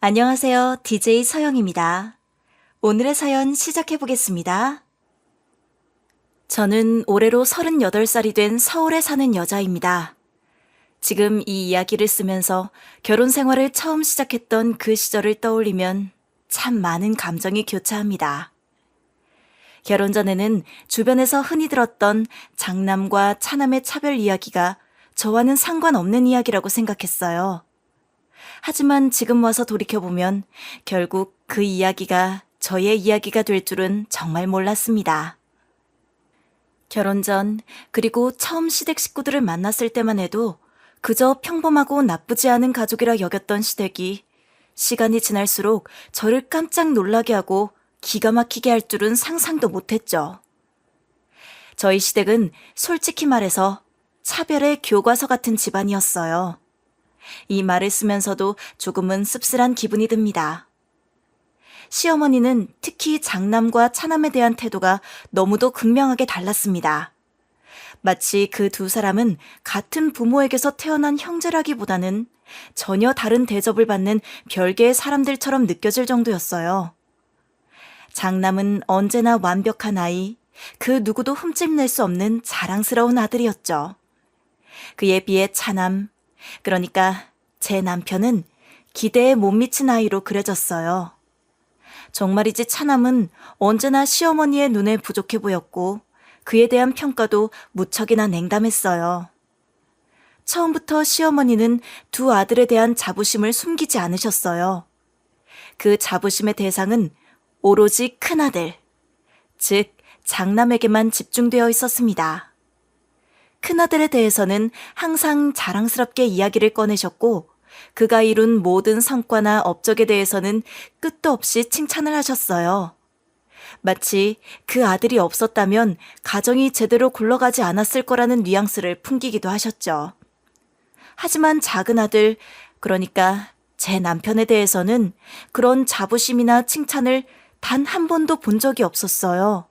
안녕하세요. DJ 서영입니다. 오늘의 사연 시작해 보겠습니다. 저는 올해로 38살이 된 서울에 사는 여자입니다. 지금 이 이야기를 쓰면서 결혼 생활을 처음 시작했던 그 시절을 떠올리면 참 많은 감정이 교차합니다. 결혼 전에는 주변에서 흔히 들었던 장남과 차남의 차별 이야기가 저와는 상관없는 이야기라고 생각했어요. 하지만 지금 와서 돌이켜보면 결국 그 이야기가 저의 이야기가 될 줄은 정말 몰랐습니다. 결혼 전 그리고 처음 시댁 식구들을 만났을 때만 해도 그저 평범하고 나쁘지 않은 가족이라 여겼던 시댁이 시간이 지날수록 저를 깜짝 놀라게 하고 기가 막히게 할 줄은 상상도 못했죠. 저희 시댁은 솔직히 말해서 차별의 교과서 같은 집안이었어요. 이 말을 쓰면서도 조금은 씁쓸한 기분이 듭니다. 시어머니는 특히 장남과 차남에 대한 태도가 너무도 극명하게 달랐습니다. 마치 그 두 사람은 같은 부모에게서 태어난 형제라기보다는 전혀 다른 대접을 받는 별개의 사람들처럼 느껴질 정도였어요. 장남은 언제나 완벽한 아이, 그 누구도 흠집낼 수 없는 자랑스러운 아들이었죠. 그에 비해 차남, 그러니까 제 남편은 기대에 못 미친 아이로 그려졌어요. 정말이지 차남은 언제나 시어머니의 눈에 부족해 보였고 그에 대한 평가도 무척이나 냉담했어요. 처음부터 시어머니는 두 아들에 대한 자부심을 숨기지 않으셨어요. 그 자부심의 대상은 오로지 큰아들, 즉 장남에게만 집중되어 있었습니다. 큰아들에 대해서는 항상 자랑스럽게 이야기를 꺼내셨고 그가 이룬 모든 성과나 업적에 대해서는 끝도 없이 칭찬을 하셨어요. 마치 그 아들이 없었다면 가정이 제대로 굴러가지 않았을 거라는 뉘앙스를 풍기기도 하셨죠. 하지만 작은 아들, 그러니까 제 남편에 대해서는 그런 자부심이나 칭찬을 단 한 번도 본 적이 없었어요.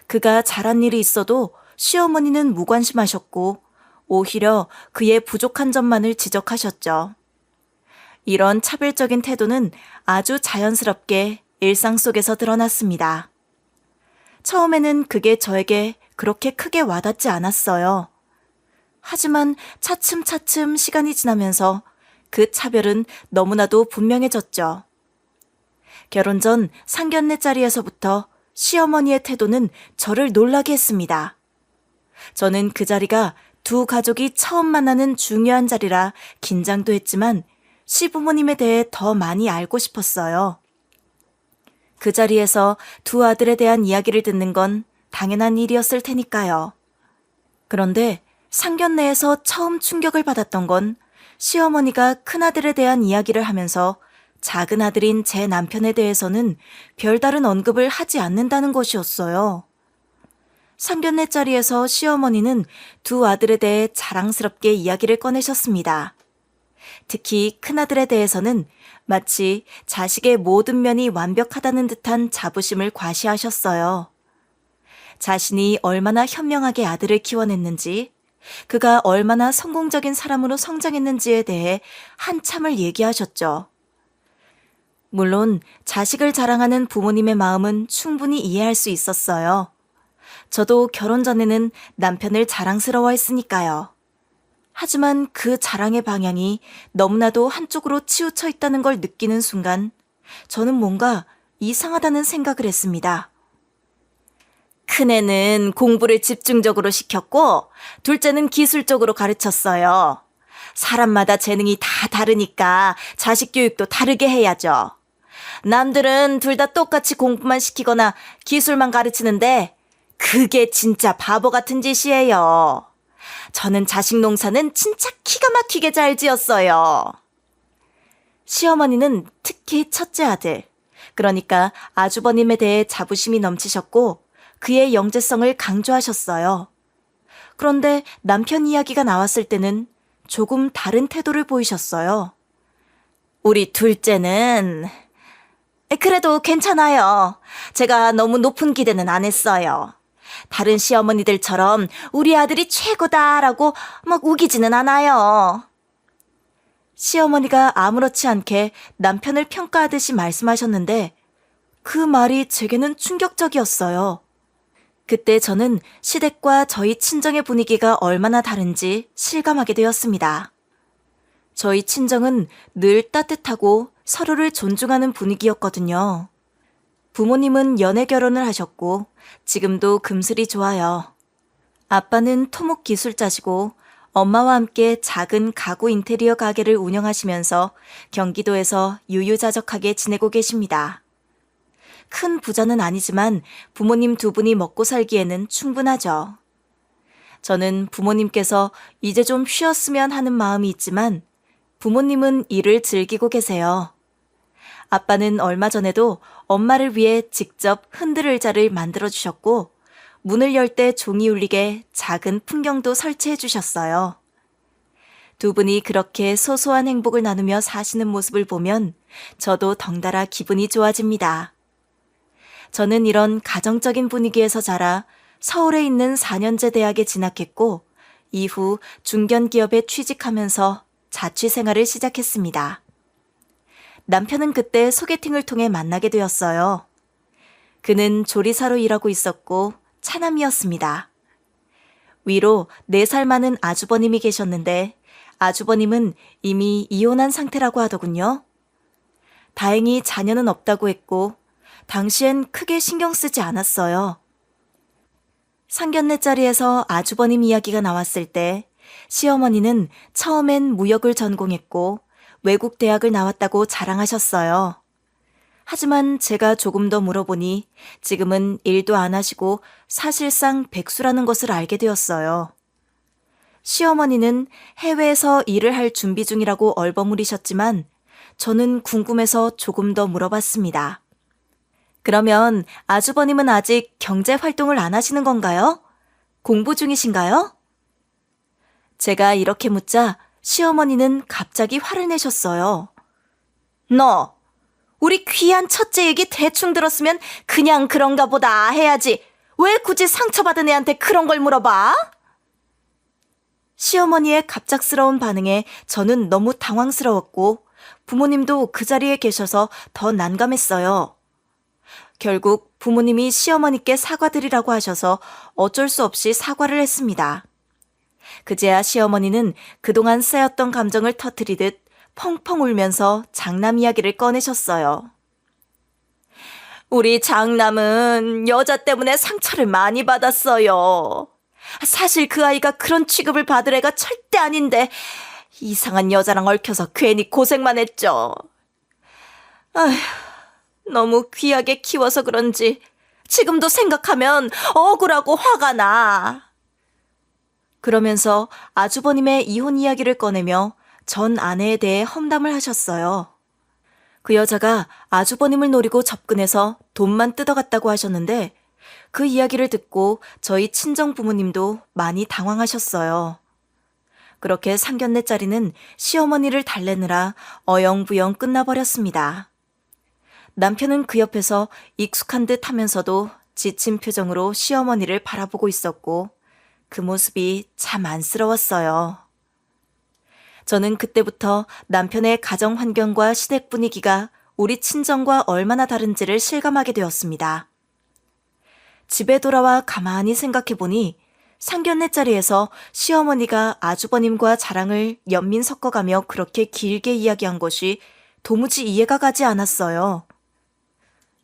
그가 잘한 일이 있어도 시어머니는 무관심하셨고 오히려 그의 부족한 점만을 지적하셨죠. 이런 차별적인 태도는 아주 자연스럽게 일상 속에서 드러났습니다. 처음에는 그게 저에게 그렇게 크게 와닿지 않았어요. 하지만 차츰차츰 시간이 지나면서 그 차별은 너무나도 분명해졌죠. 결혼 전 상견례 자리에서부터 시어머니의 태도는 저를 놀라게 했습니다. 저는 그 자리가 두 가족이 처음 만나는 중요한 자리라 긴장도 했지만 시부모님에 대해 더 많이 알고 싶었어요. 그 자리에서 두 아들에 대한 이야기를 듣는 건 당연한 일이었을 테니까요. 그런데 상견례에서 처음 충격을 받았던 건 시어머니가 큰아들에 대한 이야기를 하면서 작은 아들인 제 남편에 대해서는 별다른 언급을 하지 않는다는 것이었어요. 상견례 자리에서 시어머니는 두 아들에 대해 자랑스럽게 이야기를 꺼내셨습니다. 특히 큰아들에 대해서는 마치 자식의 모든 면이 완벽하다는 듯한 자부심을 과시하셨어요. 자신이 얼마나 현명하게 아들을 키워냈는지, 그가 얼마나 성공적인 사람으로 성장했는지에 대해 한참을 얘기하셨죠. 물론 자식을 자랑하는 부모님의 마음은 충분히 이해할 수 있었어요. 저도 결혼 전에는 남편을 자랑스러워했으니까요. 하지만 그 자랑의 방향이 너무나도 한쪽으로 치우쳐 있다는 걸 느끼는 순간 저는 뭔가 이상하다는 생각을 했습니다. 큰애는 공부를 집중적으로 시켰고 둘째는 기술적으로 가르쳤어요. 사람마다 재능이 다 다르니까 자식 교육도 다르게 해야죠. 남들은 둘 다 똑같이 공부만 시키거나 기술만 가르치는데 그게 진짜 바보 같은 짓이에요. 저는 자식 농사는 진짜 기가 막히게 잘 지었어요. 시어머니는 특히 첫째 아들, 그러니까 아주버님에 대해 자부심이 넘치셨고 그의 영재성을 강조하셨어요. 그런데 남편 이야기가 나왔을 때는 조금 다른 태도를 보이셨어요. 우리 둘째는 그래도 괜찮아요. 제가 너무 높은 기대는 안 했어요. 다른 시어머니들처럼 우리 아들이 최고다라고 막 우기지는 않아요. 시어머니가 아무렇지 않게 남편을 평가하듯이 말씀하셨는데 그 말이 제게는 충격적이었어요. 그때 저는 시댁과 저희 친정의 분위기가 얼마나 다른지 실감하게 되었습니다. 저희 친정은 늘 따뜻하고 서로를 존중하는 분위기였거든요. 부모님은 연애 결혼을 하셨고 지금도 금슬이 좋아요. 아빠는 토목 기술자시고 엄마와 함께 작은 가구 인테리어 가게를 운영하시면서 경기도에서 유유자적하게 지내고 계십니다. 큰 부자는 아니지만 부모님 두 분이 먹고 살기에는 충분하죠. 저는 부모님께서 이제 좀 쉬었으면 하는 마음이 있지만 부모님은 일을 즐기고 계세요. 아빠는 얼마 전에도 엄마를 위해 직접 흔들 의자를 만들어 주셨고 문을 열 때 종이 울리게 작은 풍경도 설치해 주셨어요. 두 분이 그렇게 소소한 행복을 나누며 사시는 모습을 보면 저도 덩달아 기분이 좋아집니다. 저는 이런 가정적인 분위기에서 자라 서울에 있는 4년제 대학에 진학했고 이후 중견기업에 취직하면서 자취 생활을 시작했습니다. 남편은 그때 소개팅을 통해 만나게 되었어요. 그는 조리사로 일하고 있었고 차남이었습니다. 위로 4살 많은 아주버님이 계셨는데 아주버님은 이미 이혼한 상태라고 하더군요. 다행히 자녀는 없다고 했고 당시엔 크게 신경 쓰지 않았어요. 상견례 자리에서 아주버님 이야기가 나왔을 때 시어머니는 처음엔 무역을 전공했고 외국 대학을 나왔다고 자랑하셨어요. 하지만 제가 조금 더 물어보니 지금은 일도 안 하시고 사실상 백수라는 것을 알게 되었어요. 시어머니는 해외에서 일을 할 준비 중이라고 얼버무리셨지만 저는 궁금해서 조금 더 물어봤습니다. 그러면 아주버님은 아직 경제 활동을 안 하시는 건가요? 공부 중이신가요? 제가 이렇게 묻자 시어머니는 갑자기 화를 내셨어요. 너, 우리 귀한 첫째 얘기 대충 들었으면 그냥 그런가 보다 해야지. 왜 굳이 상처받은 애한테 그런 걸 물어봐? 시어머니의 갑작스러운 반응에 저는 너무 당황스러웠고 부모님도 그 자리에 계셔서 더 난감했어요. 결국 부모님이 시어머니께 사과드리라고 하셔서 어쩔 수 없이 사과를 했습니다. 그제야 시어머니는 그동안 쌓였던 감정을 터뜨리듯 펑펑 울면서 장남 이야기를 꺼내셨어요. 우리 장남은 여자 때문에 상처를 많이 받았어요. 사실 그 아이가 그런 취급을 받을 애가 절대 아닌데 이상한 여자랑 얽혀서 괜히 고생만 했죠. 아휴, 너무 귀하게 키워서 그런지 지금도 생각하면 억울하고 화가 나. 그러면서 아주버님의 이혼 이야기를 꺼내며 전 아내에 대해 험담을 하셨어요. 그 여자가 아주버님을 노리고 접근해서 돈만 뜯어갔다고 하셨는데 그 이야기를 듣고 저희 친정 부모님도 많이 당황하셨어요. 그렇게 상견례 자리는 시어머니를 달래느라 어영부영 끝나버렸습니다. 남편은 그 옆에서 익숙한 듯 하면서도 지친 표정으로 시어머니를 바라보고 있었고 그 모습이 참 안쓰러웠어요. 저는 그때부터 남편의 가정 환경과 시댁 분위기가 우리 친정과 얼마나 다른지를 실감하게 되었습니다. 집에 돌아와 가만히 생각해보니 상견례 자리에서 시어머니가 아주버님과 자랑을 연민 섞어가며 그렇게 길게 이야기한 것이 도무지 이해가 가지 않았어요.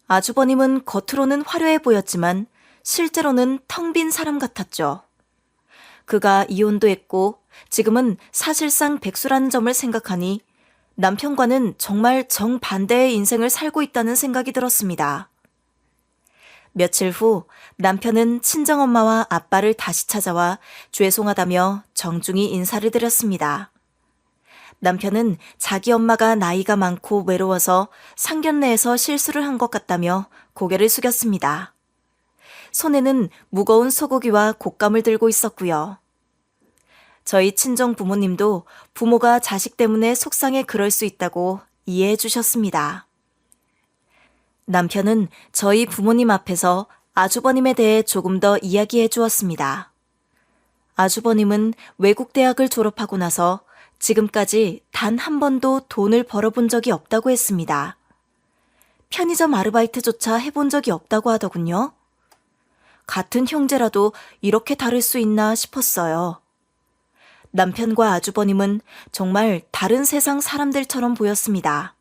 아주버님은 겉으로는 화려해 보였지만 실제로는 텅 빈 사람 같았죠. 그가 이혼도 했고 지금은 사실상 백수라는 점을 생각하니 남편과는 정말 정반대의 인생을 살고 있다는 생각이 들었습니다. 며칠 후 남편은 친정엄마와 아빠를 다시 찾아와 죄송하다며 정중히 인사를 드렸습니다. 남편은 자기 엄마가 나이가 많고 외로워서 상견례에서 실수를 한 것 같다며 고개를 숙였습니다. 손에는 무거운 소고기와 곶감을 들고 있었고요. 저희 친정 부모님도 부모가 자식 때문에 속상해 그럴 수 있다고 이해해 주셨습니다. 남편은 저희 부모님 앞에서 아주버님에 대해 조금 더 이야기해 주었습니다. 아주버님은 외국 대학을 졸업하고 나서 지금까지 단 한 번도 돈을 벌어본 적이 없다고 했습니다. 편의점 아르바이트조차 해본 적이 없다고 하더군요. 같은 형제라도 이렇게 다를 수 있나 싶었어요. 남편과 아주버님은 정말 다른 세상 사람들처럼 보였습니다.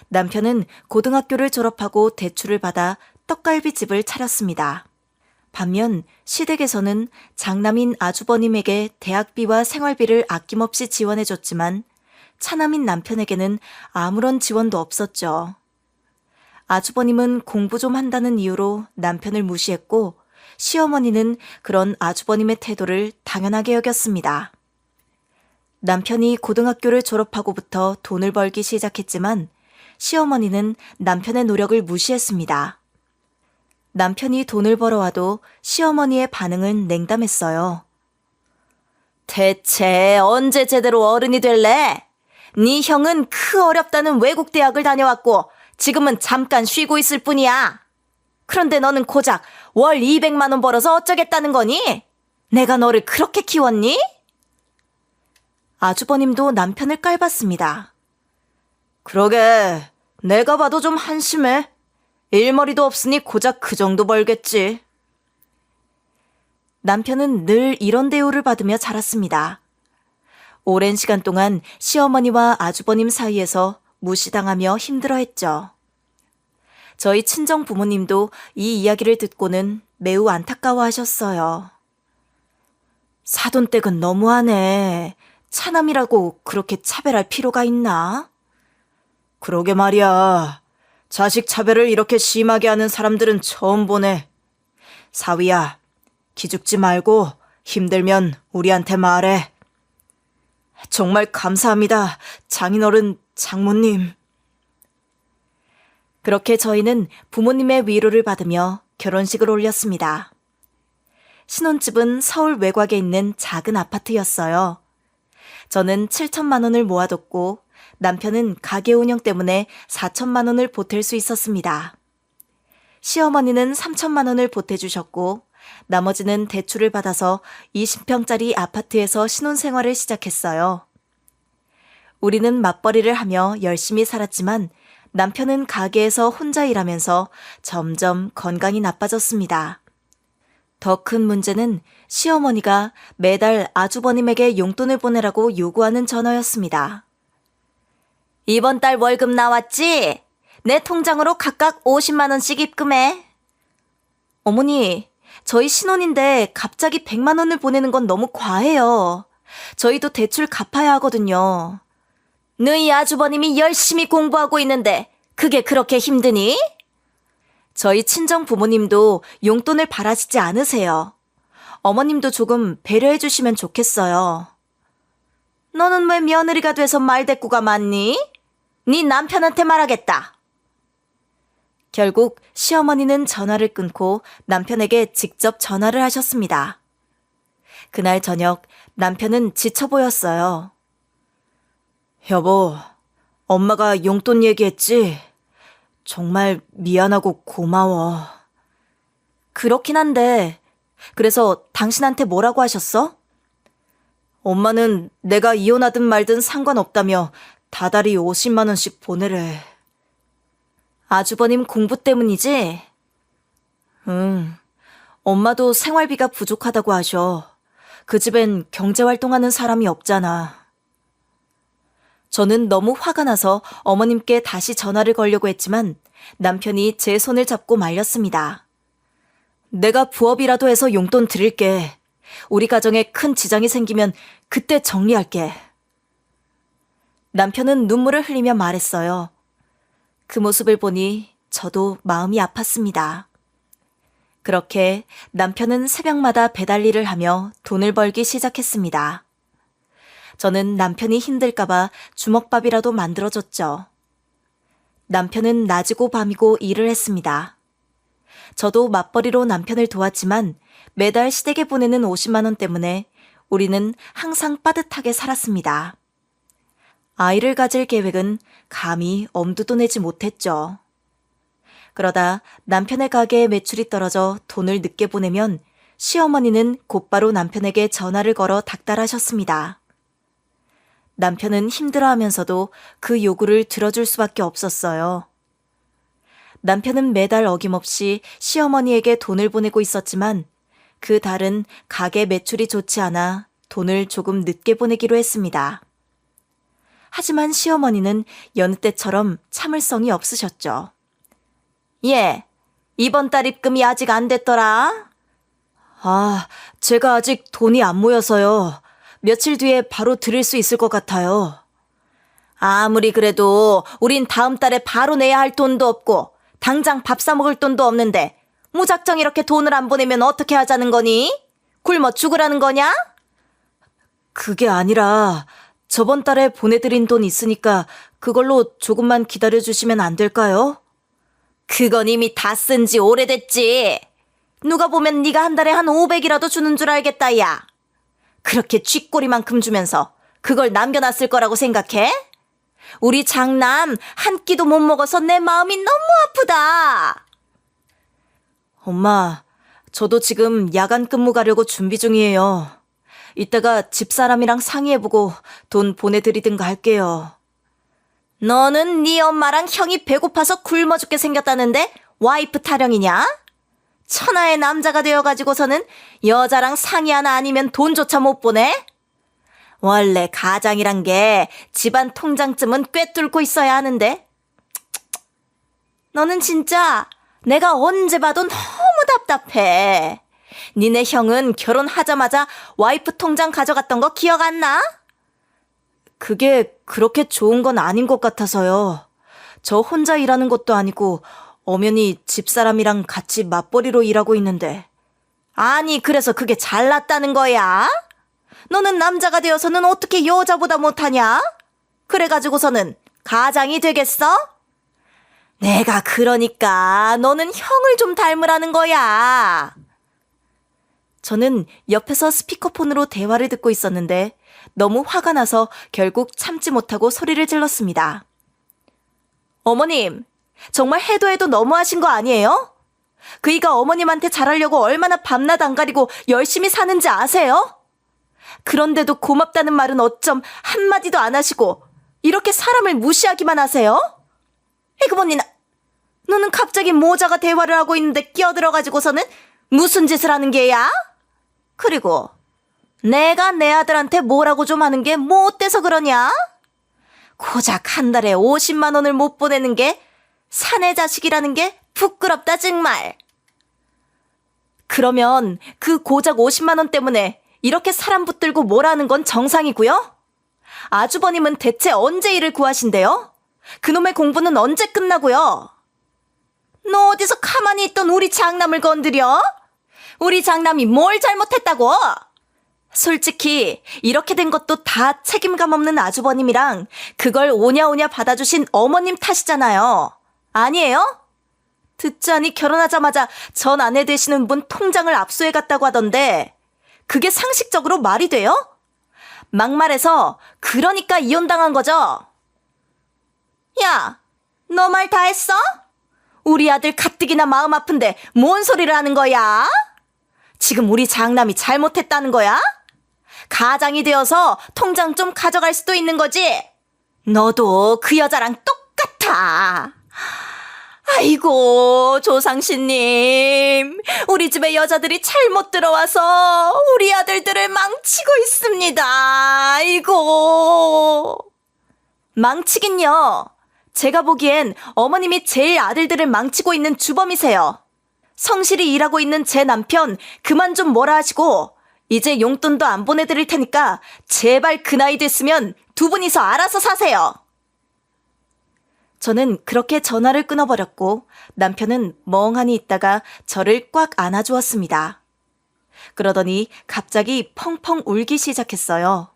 남편은 고등학교를 졸업하고 대출을 받아 떡갈비집을 차렸습니다. 반면 시댁에서는 장남인 아주버님에게 대학비와 생활비를 아낌없이 지원해줬지만 차남인 남편에게는 아무런 지원도 없었죠. 아주버님은 공부 좀 한다는 이유로 남편을 무시했고 시어머니는 그런 아주버님의 태도를 당연하게 여겼습니다. 남편이 고등학교를 졸업하고부터 돈을 벌기 시작했지만 시어머니는 남편의 노력을 무시했습니다. 남편이 돈을 벌어와도 시어머니의 반응은 냉담했어요. 대체 언제 제대로 어른이 될래? 네 형은 어렵다는 외국 대학을 다녀왔고 지금은 잠깐 쉬고 있을 뿐이야. 그런데 너는 고작 월 200만 원 벌어서 어쩌겠다는 거니? 내가 너를 그렇게 키웠니? 아주버님도 남편을 깔봤습니다. 그러게, 내가 봐도 좀 한심해. 일머리도 없으니 고작 그 정도 벌겠지. 남편은 늘 이런 대우를 받으며 자랐습니다. 오랜 시간 동안 시어머니와 아주버님 사이에서 무시당하며 힘들어했죠. 저희 친정 부모님도 이 이야기를 듣고는 매우 안타까워하셨어요. 사돈댁은 너무하네. 차남이라고 그렇게 차별할 필요가 있나? 그러게 말이야. 자식 차별을 이렇게 심하게 하는 사람들은 처음 보네. 사위야, 기죽지 말고 힘들면 우리한테 말해. 정말 감사합니다. 장인어른, 장모님. 그렇게 저희는 부모님의 위로를 받으며 결혼식을 올렸습니다. 신혼집은 서울 외곽에 있는 작은 아파트였어요. 저는 7천만 원을 모아뒀고 남편은 가게 운영 때문에 4천만 원을 보탤 수 있었습니다. 시어머니는 3천만 원을 보태주셨고 나머지는 대출을 받아서 20평짜리 아파트에서 신혼생활을 시작했어요. 우리는 맞벌이를 하며 열심히 살았지만 남편은 가게에서 혼자 일하면서 점점 건강이 나빠졌습니다. 더 큰 문제는 시어머니가 매달 아주버님에게 용돈을 보내라고 요구하는 전화였습니다. 이번 달 월급 나왔지? 내 통장으로 각각 50만 원씩 입금해. 어머니, 저희 신혼인데 갑자기 100만 원을 보내는 건 너무 과해요. 저희도 대출 갚아야 하거든요. 너희 아주버님이 열심히 공부하고 있는데 그게 그렇게 힘드니? 저희 친정 부모님도 용돈을 바라시지 않으세요. 어머님도 조금 배려해 주시면 좋겠어요. 너는 왜 며느리가 돼서 말대꾸가 많니? 네 남편한테 말하겠다. 결국 시어머니는 전화를 끊고 남편에게 직접 전화를 하셨습니다. 그날 저녁 남편은 지쳐 보였어요. 여보, 엄마가 용돈 얘기했지? 정말 미안하고 고마워. 그렇긴 한데, 그래서 당신한테 뭐라고 하셨어? 엄마는 내가 이혼하든 말든 상관없다며 다달이 50만 원씩 보내래. 아주버님 공부 때문이지? 응. 엄마도 생활비가 부족하다고 하셔. 그 집엔 경제활동하는 사람이 없잖아. 저는 너무 화가 나서 어머님께 다시 전화를 걸려고 했지만 남편이 제 손을 잡고 말렸습니다. 내가 부업이라도 해서 용돈 드릴게. 우리 가정에 큰 지장이 생기면 그때 정리할게. 남편은 눈물을 흘리며 말했어요. 그 모습을 보니 저도 마음이 아팠습니다. 그렇게 남편은 새벽마다 배달 일을 하며 돈을 벌기 시작했습니다. 저는 남편이 힘들까봐 주먹밥이라도 만들어줬죠. 남편은 낮이고 밤이고 일을 했습니다. 저도 맞벌이로 남편을 도왔지만 매달 시댁에 보내는 50만 원 때문에 우리는 항상 빠듯하게 살았습니다. 아이를 가질 계획은 감히 엄두도 내지 못했죠. 그러다 남편의 가게에 매출이 떨어져 돈을 늦게 보내면 시어머니는 곧바로 남편에게 전화를 걸어 닥달하셨습니다. 남편은 힘들어하면서도 그 요구를 들어줄 수밖에 없었어요. 남편은 매달 어김없이 시어머니에게 돈을 보내고 있었지만 그 달은 가게 매출이 좋지 않아 돈을 조금 늦게 보내기로 했습니다. 하지만 시어머니는 여느 때처럼 참을성이 없으셨죠. 예, 이번 달 입금이 아직 안 됐더라. 아, 제가 아직 돈이 안 모여서요. 며칠 뒤에 바로 드릴 수 있을 것 같아요. 아무리 그래도 우린 다음 달에 바로 내야 할 돈도 없고 당장 밥 사 먹을 돈도 없는데 무작정 이렇게 돈을 안 보내면 어떻게 하자는 거니? 굶어 죽으라는 거냐? 그게 아니라 저번 달에 보내드린 돈 있으니까 그걸로 조금만 기다려주시면 안 될까요? 그건 이미 다 쓴 지 오래됐지. 누가 보면 네가 한 달에 한 500이라도 주는 줄 알겠다, 야. 그렇게 쥐꼬리만큼 주면서 그걸 남겨놨을 거라고 생각해? 우리 장남 한 끼도 못 먹어서 내 마음이 너무 아프다. 엄마, 저도 지금 야간 근무 가려고 준비 중이에요. 이따가 집사람이랑 상의해보고 돈 보내드리든가 할게요. 너는 네 엄마랑 형이 배고파서 굶어 죽게 생겼다는데 와이프 타령이냐? 천하의 남자가 되어가지고서는 여자랑 상의 하나 아니면 돈조차 못 보내? 원래 가장이란 게 집안 통장쯤은 꿰뚫고 있어야 하는데. 너는 진짜 내가 언제 봐도 너무 답답해. 니네 형은 결혼하자마자 와이프 통장 가져갔던 거 기억 안 나? 그게 그렇게 좋은 건 아닌 것 같아서요. 저 혼자 일하는 것도 아니고 엄연히 집사람이랑 같이 맞벌이로 일하고 있는데. 아니, 그래서 그게 잘났다는 거야? 너는 남자가 되어서는 어떻게 여자보다 못하냐? 그래가지고서는 가장이 되겠어? 내가 그러니까 너는 형을 좀 닮으라는 거야. 저는 옆에서 스피커폰으로 대화를 듣고 있었는데 너무 화가 나서 결국 참지 못하고 소리를 질렀습니다. 어머님, 정말 해도 해도 너무하신 거 아니에요? 그이가 어머님한테 잘하려고 얼마나 밤낮 안 가리고 열심히 사는지 아세요? 그런데도 고맙다는 말은 어쩜 한마디도 안 하시고 이렇게 사람을 무시하기만 하세요? 이거 뭐니, 너는 갑자기 모자가 대화를 하고 있는데 끼어들어가지고서는 무슨 짓을 하는 게야? 그리고 내가 내 아들한테 뭐라고 좀 하는 게 뭐 어때서 그러냐? 고작 한 달에 50만 원을 못 보내는 게 사내 자식이라는 게 부끄럽다 정말. 그러면 그 고작 50만 원 때문에 이렇게 사람 붙들고 뭐라는 건 정상이고요? 아주버님은 대체 언제 일을 구하신대요? 그놈의 공부는 언제 끝나고요? 너 어디서 가만히 있던 우리 장남을 건드려? 우리 장남이 뭘 잘못했다고? 솔직히 이렇게 된 것도 다 책임감 없는 아주버님이랑 그걸 오냐오냐 받아주신 어머님 탓이잖아요. 아니에요? 듣자니 결혼하자마자 전 아내 되시는 분 통장을 압수해갔다고 하던데 그게 상식적으로 말이 돼요? 막말해서 그러니까 이혼당한 거죠? 야, 너 말 다 했어? 우리 아들 가뜩이나 마음 아픈데 뭔 소리를 하는 거야? 지금 우리 장남이 잘못했다는 거야? 가장이 되어서 통장 좀 가져갈 수도 있는 거지? 너도 그 여자랑 똑같아. 아이고, 조상신님, 우리 집에 여자들이 잘못 들어와서 우리 아들들을 망치고 있습니다. 아이고. 망치긴요. 제가 보기엔 어머님이 제일 아들들을 망치고 있는 주범이세요. 성실히 일하고 있는 제 남편 그만 좀 뭐라 하시고 이제 용돈도 안 보내드릴 테니까 제발 그 나이 됐으면 두 분이서 알아서 사세요. 저는 그렇게 전화를 끊어버렸고 남편은 멍하니 있다가 저를 꽉 안아주었습니다. 그러더니 갑자기 펑펑 울기 시작했어요.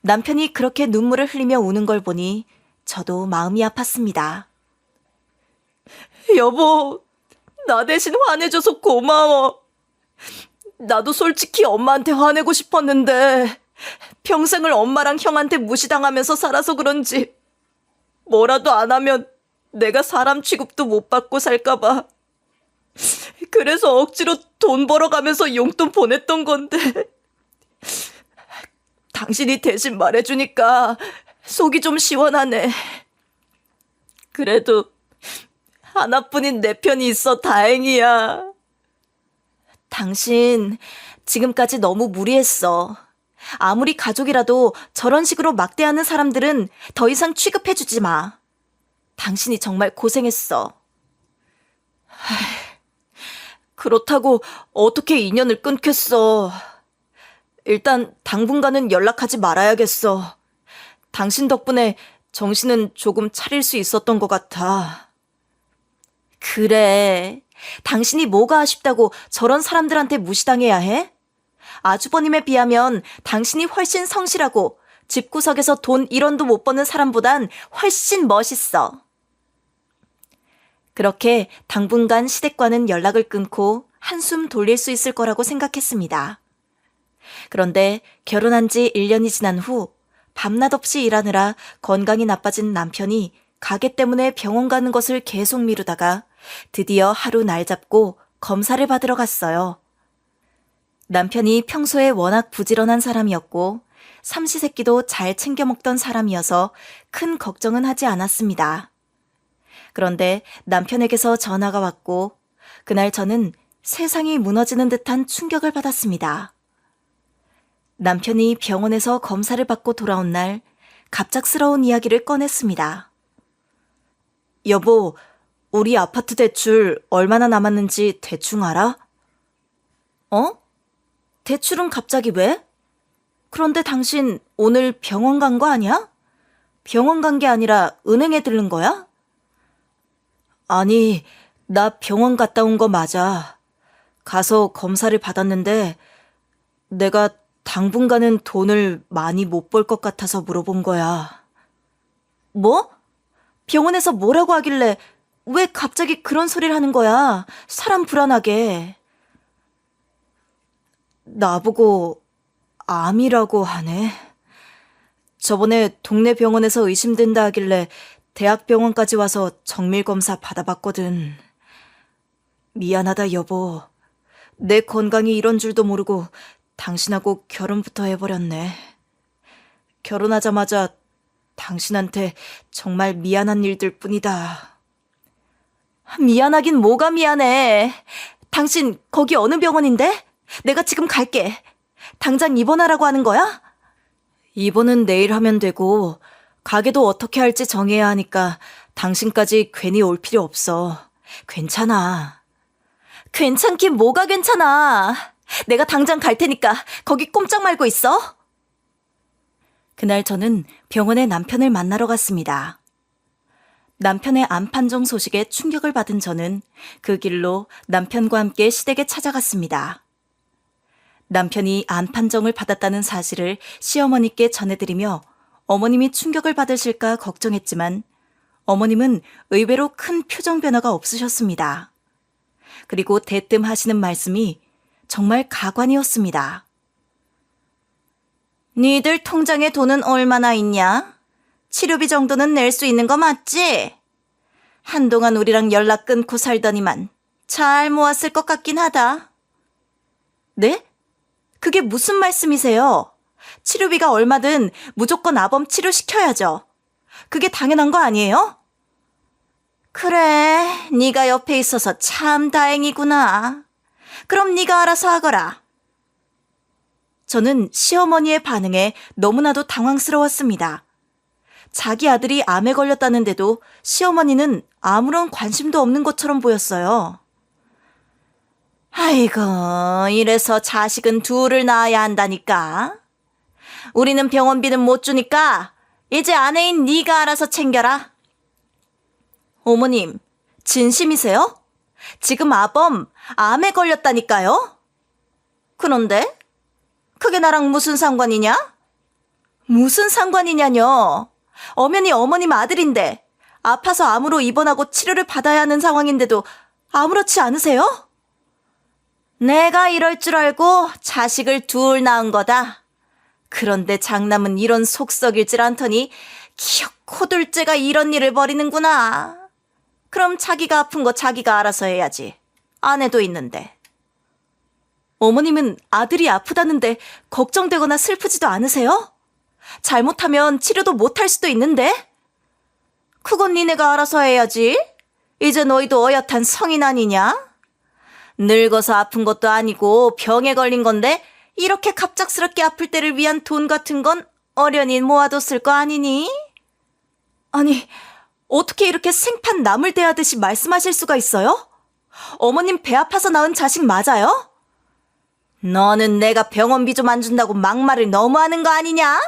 남편이 그렇게 눈물을 흘리며 우는 걸 보니 저도 마음이 아팠습니다. 여보, 나 대신 화내줘서 고마워. 나도 솔직히 엄마한테 화내고 싶었는데 평생을 엄마랑 형한테 무시당하면서 살아서 그런지 뭐라도 안 하면 내가 사람 취급도 못 받고 살까봐. 그래서 억지로 돈 벌어가면서 용돈 보냈던 건데 당신이 대신 말해주니까 속이 좀 시원하네. 그래도 하나뿐인 내 편이 있어 다행이야. 당신 지금까지 너무 무리했어. 아무리 가족이라도 저런 식으로 막대하는 사람들은 더 이상 취급해주지 마. 당신이 정말 고생했어. 그렇다고 어떻게 인연을 끊겠어. 일단 당분간은 연락하지 말아야겠어. 당신 덕분에 정신은 조금 차릴 수 있었던 것 같아. 그래. 당신이 뭐가 아쉽다고 저런 사람들한테 무시당해야 해? 아주버님에 비하면 당신이 훨씬 성실하고 집구석에서 돈 1원도 못 버는 사람보단 훨씬 멋있어. 그렇게 당분간 시댁과는 연락을 끊고 한숨 돌릴 수 있을 거라고 생각했습니다. 그런데 결혼한 지 1년이 지난 후 밤낮 없이 일하느라 건강이 나빠진 남편이 가게 때문에 병원 가는 것을 계속 미루다가 드디어 하루 날 잡고 검사를 받으러 갔어요. 남편이 평소에 워낙 부지런한 사람이었고 삼시세끼도 잘 챙겨 먹던 사람이어서 큰 걱정은 하지 않았습니다. 그런데 남편에게서 전화가 왔고 그날 저는 세상이 무너지는 듯한 충격을 받았습니다. 남편이 병원에서 검사를 받고 돌아온 날 갑작스러운 이야기를 꺼냈습니다. 여보, 우리 아파트 대출 얼마나 남았는지 대충 알아? 어? 대출은 갑자기 왜? 그런데 당신 오늘 병원 간 거 아니야? 병원 간 게 아니라 은행에 들른 거야? 아니, 나 병원 갔다 온 거 맞아. 가서 검사를 받았는데 내가 당분간은 돈을 많이 못 벌 것 같아서 물어본 거야. 뭐? 병원에서 뭐라고 하길래 왜 갑자기 그런 소리를 하는 거야? 사람 불안하게. 나보고 암이라고 하네. 저번에 동네 병원에서 의심된다 하길래 대학병원까지 와서 정밀검사 받아봤거든. 미안하다 여보. 내 건강이 이런 줄도 모르고 당신하고 결혼부터 해버렸네. 결혼하자마자 당신한테 정말 미안한 일들 뿐이다. 미안하긴 뭐가 미안해. 당신 거기 어느 병원인데? 내가 지금 갈게. 당장 입원하라고 하는 거야? 입원은 내일 하면 되고 가게도 어떻게 할지 정해야 하니까 당신까지 괜히 올 필요 없어. 괜찮아. 괜찮긴 뭐가 괜찮아. 내가 당장 갈 테니까 거기 꼼짝 말고 있어. 그날 저는 병원에 남편을 만나러 갔습니다. 남편의 암 판정 소식에 충격을 받은 저는 그 길로 남편과 함께 시댁에 찾아갔습니다. 남편이 암 판정을 받았다는 사실을 시어머니께 전해드리며 어머님이 충격을 받으실까 걱정했지만 어머님은 의외로 큰 표정 변화가 없으셨습니다. 그리고 대뜸 하시는 말씀이 정말 가관이었습니다. 니들 통장에 돈은 얼마나 있냐? 치료비 정도는 낼 수 있는 거 맞지? 한동안 우리랑 연락 끊고 살더니만 잘 모았을 것 같긴 하다. 네? 그게 무슨 말씀이세요? 치료비가 얼마든 무조건 아범 치료시켜야죠. 그게 당연한 거 아니에요? 그래, 네가 옆에 있어서 참 다행이구나. 그럼 네가 알아서 하거라. 저는 시어머니의 반응에 너무나도 당황스러웠습니다. 자기 아들이 암에 걸렸다는데도 시어머니는 아무런 관심도 없는 것처럼 보였어요. 아이고, 이래서 자식은 둘을 낳아야 한다니까. 우리는 병원비는 못 주니까 이제 아내인 네가 알아서 챙겨라. 어머님, 진심이세요? 지금 아범 암에 걸렸다니까요? 그런데? 그게 나랑 무슨 상관이냐? 무슨 상관이냐뇨. 엄연히 어머님 아들인데 아파서 암으로 입원하고 치료를 받아야 하는 상황인데도 아무렇지 않으세요? 내가 이럴 줄 알고 자식을 둘 낳은 거다. 그런데 장남은 이런 속 썩일질 않더니 기어코 둘째가 이런 일을 벌이는구나. 그럼 자기가 아픈 거 자기가 알아서 해야지. 아내도 있는데. 어머님은 아들이 아프다는데 걱정되거나 슬프지도 않으세요? 잘못하면 치료도 못할 수도 있는데? 그건 니네가 알아서 해야지. 이제 너희도 어엿한 성인 아니냐? 늙어서 아픈 것도 아니고 병에 걸린 건데 이렇게 갑작스럽게 아플 때를 위한 돈 같은 건 어련히 모아뒀을 거 아니니? 아니, 어떻게 이렇게 생판 남을 대하듯이 말씀하실 수가 있어요? 어머님 배 아파서 낳은 자식 맞아요? 너는 내가 병원비 좀 안 준다고 막말을 너무 하는 거 아니냐?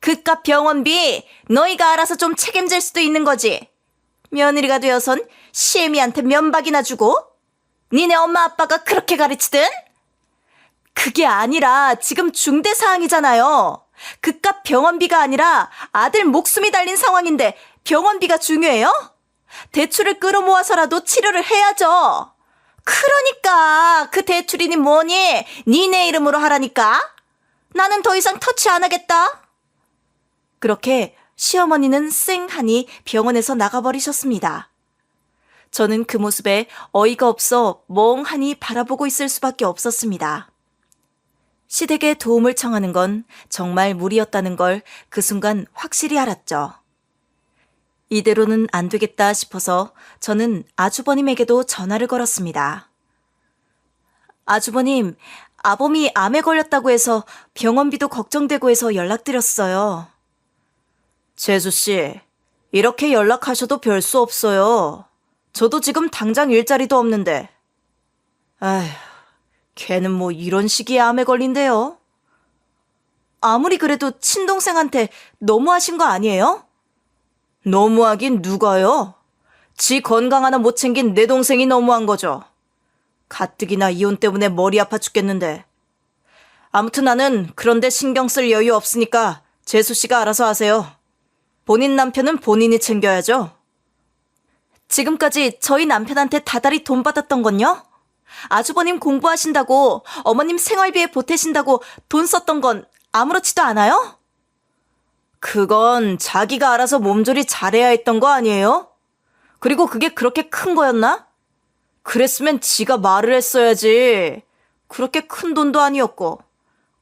그깟 병원비 너희가 알아서 좀 책임질 수도 있는 거지. 며느리가 되어선 시애미한테 면박이나 주고? 니네 엄마 아빠가 그렇게 가르치든? 그게 아니라 지금 중대 사항이잖아요. 그깟 병원비가 아니라 아들 목숨이 달린 상황인데 병원비가 중요해요? 대출을 끌어모아서라도 치료를 해야죠. 그러니까 그 대출이니 뭐니 니네 이름으로 하라니까. 나는 더 이상 터치 안 하겠다. 그렇게 시어머니는 쌩하니 병원에서 나가버리셨습니다. 저는 그 모습에 어이가 없어 멍하니 바라보고 있을 수밖에 없었습니다. 시댁에 도움을 청하는 건 정말 무리였다는 걸 그 순간 확실히 알았죠. 이대로는 안 되겠다 싶어서 저는 아주버님에게도 전화를 걸었습니다. 아주버님, 아범이 암에 걸렸다고 해서 병원비도 걱정되고 해서 연락드렸어요. 재수씨, 이렇게 연락하셔도 별 수 없어요. 저도 지금 당장 일자리도 없는데. 아휴, 걔는 뭐 이런 시기에 암에 걸린대요. 아무리 그래도 친동생한테 너무하신 거 아니에요? 너무하긴 누가요? 지 건강 하나 못 챙긴 내 동생이 너무한 거죠. 가뜩이나 이혼 때문에 머리 아파 죽겠는데. 아무튼 나는 그런데 신경 쓸 여유 없으니까 재수씨가 알아서 하세요. 본인 남편은 본인이 챙겨야죠. 지금까지 저희 남편한테 다달이 돈 받았던 건요? 아주버님 공부하신다고 어머님 생활비에 보태신다고 돈 썼던 건 아무렇지도 않아요? 그건 자기가 알아서 몸조리 잘해야 했던 거 아니에요? 그리고 그게 그렇게 큰 거였나? 그랬으면 지가 말을 했어야지. 그렇게 큰 돈도 아니었고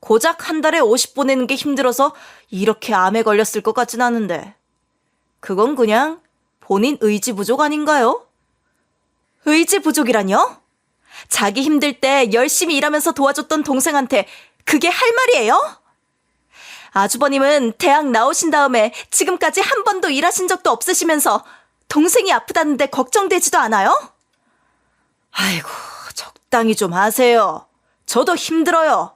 고작 한 달에 50 보내는 게 힘들어서 이렇게 암에 걸렸을 것 같진 않은데. 그건 그냥 본인 의지 부족 아닌가요? 의지 부족이라뇨? 자기 힘들 때 열심히 일하면서 도와줬던 동생한테 그게 할 말이에요? 아주버님은 대학 나오신 다음에 지금까지 한 번도 일하신 적도 없으시면서 동생이 아프다는데 걱정되지도 않아요? 아이고, 적당히 좀 하세요. 저도 힘들어요.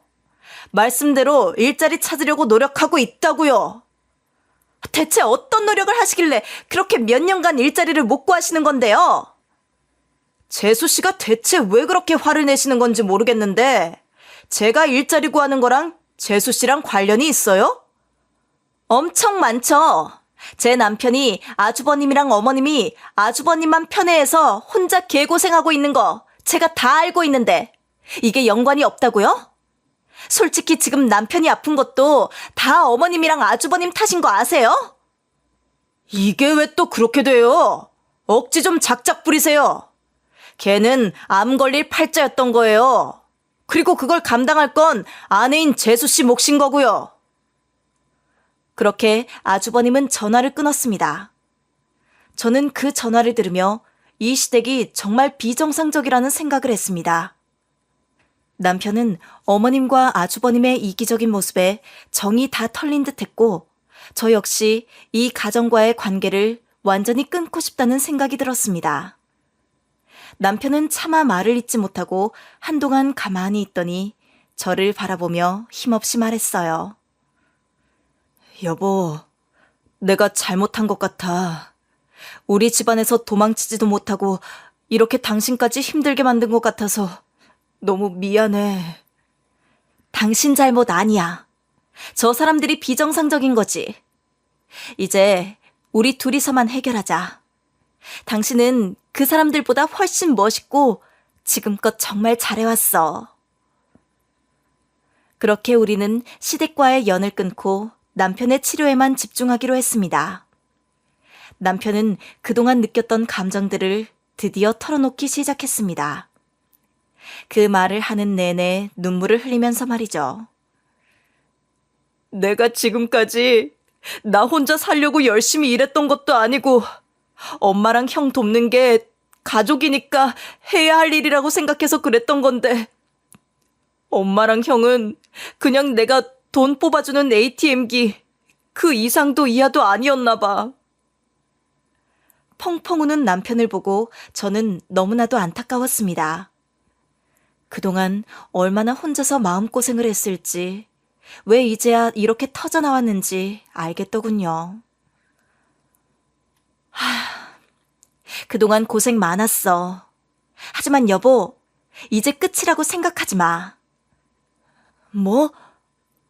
말씀대로 일자리 찾으려고 노력하고 있다고요. 대체 어떤 노력을 하시길래 그렇게 몇 년간 일자리를 못 구하시는 건데요? 재수씨가 대체 왜 그렇게 화를 내시는 건지 모르겠는데 제가 일자리 구하는 거랑 재수씨랑 관련이 있어요? 엄청 많죠. 제 남편이 아주버님이랑 어머님이 아주버님만 편애해서 혼자 개고생하고 있는 거 제가 다 알고 있는데 이게 연관이 없다고요? 솔직히 지금 남편이 아픈 것도 다 어머님이랑 아주버님 탓인 거 아세요? 이게 왜 또 그렇게 돼요? 억지 좀 작작 부리세요. 걔는 암 걸릴 팔자였던 거예요. 그리고 그걸 감당할 건 아내인 재수씨 몫인 거고요. 그렇게 아주버님은 전화를 끊었습니다. 저는 그 전화를 들으며 이 시댁이 정말 비정상적이라는 생각을 했습니다. 남편은 어머님과 아주버님의 이기적인 모습에 정이 다 털린 듯했고 저 역시 이 가정과의 관계를 완전히 끊고 싶다는 생각이 들었습니다. 남편은 차마 말을 잇지 못하고 한동안 가만히 있더니 저를 바라보며 힘없이 말했어요. 여보, 내가 잘못한 것 같아. 우리 집안에서 도망치지도 못하고 이렇게 당신까지 힘들게 만든 것 같아서 너무 미안해. 당신 잘못 아니야. 저 사람들이 비정상적인 거지. 이제 우리 둘이서만 해결하자. 당신은 그 사람들보다 훨씬 멋있고 지금껏 정말 잘해왔어. 그렇게 우리는 시댁과의 연을 끊고 남편의 치료에만 집중하기로 했습니다. 남편은 그동안 느꼈던 감정들을 드디어 털어놓기 시작했습니다. 그 말을 하는 내내 눈물을 흘리면서 말이죠. 내가 지금까지 나 혼자 살려고 열심히 일했던 것도 아니고 엄마랑 형 돕는 게 가족이니까 해야 할 일이라고 생각해서 그랬던 건데 엄마랑 형은 그냥 내가 돈 뽑아주는 ATM기 그 이상도 이하도 아니었나 봐. 펑펑 우는 남편을 보고 저는 너무나도 안타까웠습니다. 그동안 얼마나 혼자서 마음고생을 했을지, 왜 이제야 이렇게 터져나왔는지 알겠더군요. 그동안 고생 많았어. 하지만 여보, 이제 끝이라고 생각하지 마. 뭐?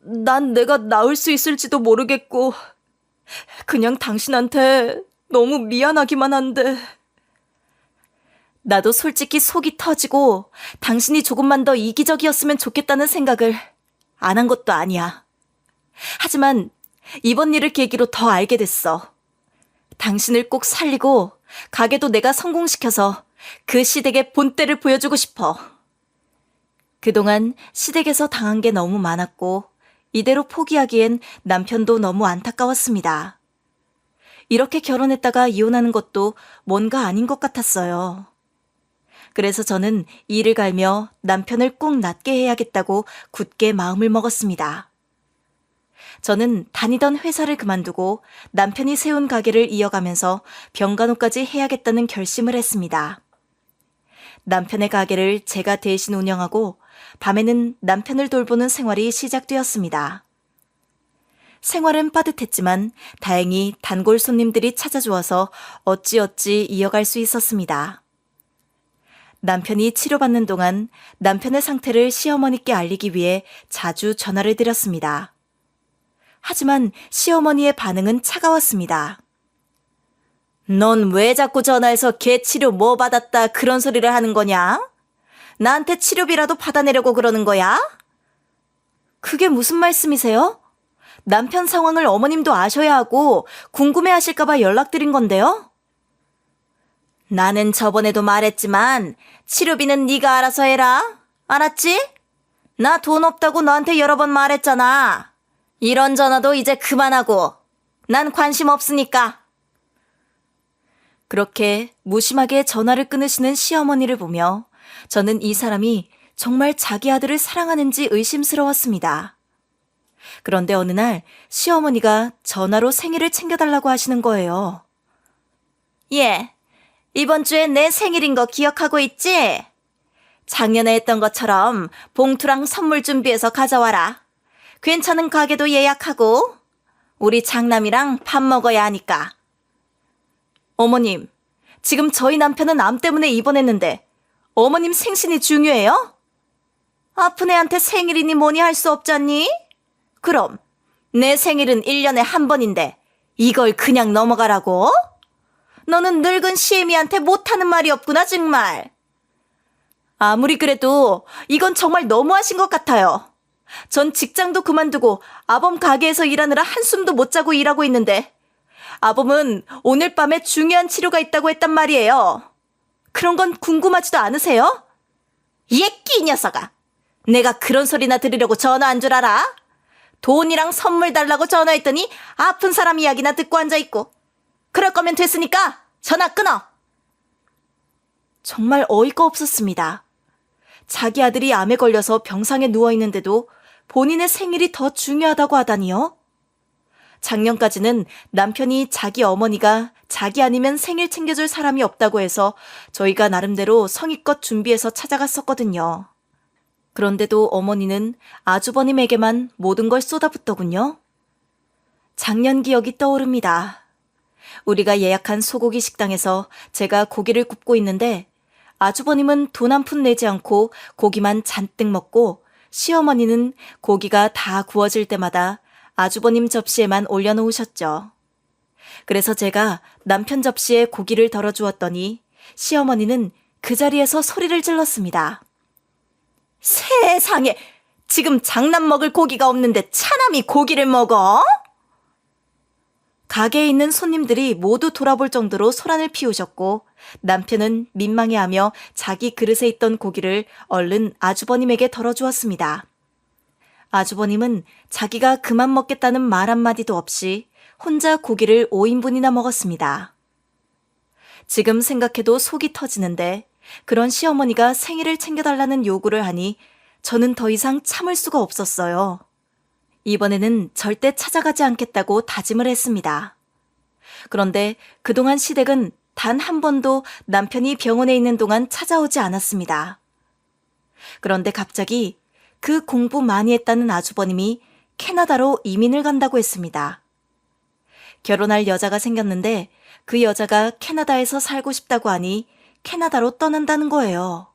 난 내가 나을 수 있을지도 모르겠고, 그냥 당신한테 너무 미안하기만 한데. 나도 솔직히 속이 터지고 당신이 조금만 더 이기적이었으면 좋겠다는 생각을 안 한 것도 아니야. 하지만 이번 일을 계기로 더 알게 됐어. 당신을 꼭 살리고 가게도 내가 성공시켜서 그 시댁의 본때를 보여주고 싶어. 그동안 시댁에서 당한 게 너무 많았고 이대로 포기하기엔 남편도 너무 안타까웠습니다. 이렇게 결혼했다가 이혼하는 것도 뭔가 아닌 것 같았어요. 그래서 저는 이를 갈며 남편을 꼭 낫게 해야겠다고 굳게 마음을 먹었습니다. 저는 다니던 회사를 그만두고 남편이 세운 가게를 이어가면서 병간호까지 해야겠다는 결심을 했습니다. 남편의 가게를 제가 대신 운영하고 밤에는 남편을 돌보는 생활이 시작되었습니다. 생활은 빠듯했지만 다행히 단골 손님들이 찾아주어서 어찌어찌 이어갈 수 있었습니다. 남편이 치료받는 동안 남편의 상태를 시어머니께 알리기 위해 자주 전화를 드렸습니다. 하지만 시어머니의 반응은 차가웠습니다. 넌 왜 자꾸 전화해서 걔 치료 뭐 받았다 그런 소리를 하는 거냐? 나한테 치료비라도 받아내려고 그러는 거야? 그게 무슨 말씀이세요? 남편 상황을 어머님도 아셔야 하고 궁금해하실까봐 연락드린 건데요. 나는 저번에도 말했지만 치료비는 네가 알아서 해라. 알았지? 나 돈 없다고 너한테 여러 번 말했잖아. 이런 전화도 이제 그만하고. 난 관심 없으니까. 그렇게 무심하게 전화를 끊으시는 시어머니를 보며 저는 이 사람이 정말 자기 아들을 사랑하는지 의심스러웠습니다. 그런데 어느 날 시어머니가 전화로 생일을 챙겨달라고 하시는 거예요. 예, 이번 주에 내 생일인 거 기억하고 있지? 작년에 했던 것처럼 봉투랑 선물 준비해서 가져와라. 괜찮은 가게도 예약하고 우리 장남이랑 밥 먹어야 하니까. 어머님, 지금 저희 남편은 암 때문에 입원했는데 어머님 생신이 중요해요? 아픈 애한테 생일이니 뭐니 할 수 없잖니? 그럼 내 생일은 1년에 한 번인데 이걸 그냥 넘어가라고? 너는 늙은 시애미한테 못하는 말이 없구나 정말. 아무리 그래도 이건 정말 너무하신 것 같아요. 전 직장도 그만두고 아범 가게에서 일하느라 한숨도 못 자고 일하고 있는데 아범은 오늘 밤에 중요한 치료가 있다고 했단 말이에요. 그런 건 궁금하지도 않으세요? 예끼 이 녀석아. 내가 그런 소리나 들으려고 전화한 줄 알아? 돈이랑 선물 달라고 전화했더니 아픈 사람 이야기나 듣고 앉아있고. 그럴 거면 됐으니까 전화 끊어. 정말 어이가 없었습니다. 자기 아들이 암에 걸려서 병상에 누워있는데도 본인의 생일이 더 중요하다고 하다니요? 작년까지는 남편이 자기 어머니가 자기 아니면 생일 챙겨줄 사람이 없다고 해서 저희가 나름대로 성의껏 준비해서 찾아갔었거든요. 그런데도 어머니는 아주버님에게만 모든 걸 쏟아붓더군요. 작년 기억이 떠오릅니다. 우리가 예약한 소고기 식당에서 제가 고기를 굽고 있는데 아주버님은 돈 한 푼 내지 않고 고기만 잔뜩 먹고 시어머니는 고기가 다 구워질 때마다 아주버님 접시에만 올려놓으셨죠. 그래서 제가 남편 접시에 고기를 덜어주었더니 시어머니는 그 자리에서 소리를 질렀습니다. 세상에! 지금 장남 먹을 고기가 없는데 차남이 고기를 먹어? 가게에 있는 손님들이 모두 돌아볼 정도로 소란을 피우셨고 남편은 민망해하며 자기 그릇에 있던 고기를 얼른 아주버님에게 덜어주었습니다. 아주버님은 자기가 그만 먹겠다는 말 한마디도 없이 혼자 고기를 5인분이나 먹었습니다. 지금 생각해도 속이 터지는데 그런 시어머니가 생일을 챙겨달라는 요구를 하니 저는 더 이상 참을 수가 없었어요. 이번에는 절대 찾아가지 않겠다고 다짐을 했습니다. 그런데 그동안 시댁은 단 한 번도 남편이 병원에 있는 동안 찾아오지 않았습니다. 그런데 갑자기 그 공부 많이 했다는 아주버님이 캐나다로 이민을 간다고 했습니다. 결혼할 여자가 생겼는데 그 여자가 캐나다에서 살고 싶다고 하니 캐나다로 떠난다는 거예요.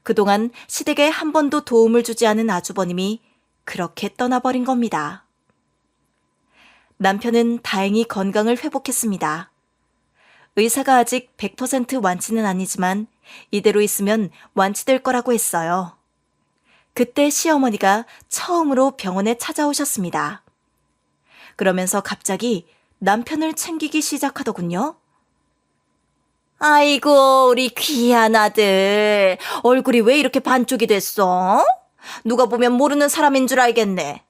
그동안 시댁에 한 번도 도움을 주지 않은 아주버님이 그렇게 떠나버린 겁니다. 남편은 다행히 건강을 회복했습니다. 의사가 아직 100% 완치는 아니지만 이대로 있으면 완치될 거라고 했어요. 그때 시어머니가 처음으로 병원에 찾아오셨습니다. 그러면서 갑자기 남편을 챙기기 시작하더군요. 아이고, 우리 귀한 아들. 얼굴이 왜 이렇게 반쪽이 됐어? 누가 보면 모르는 사람인 줄 알겠네.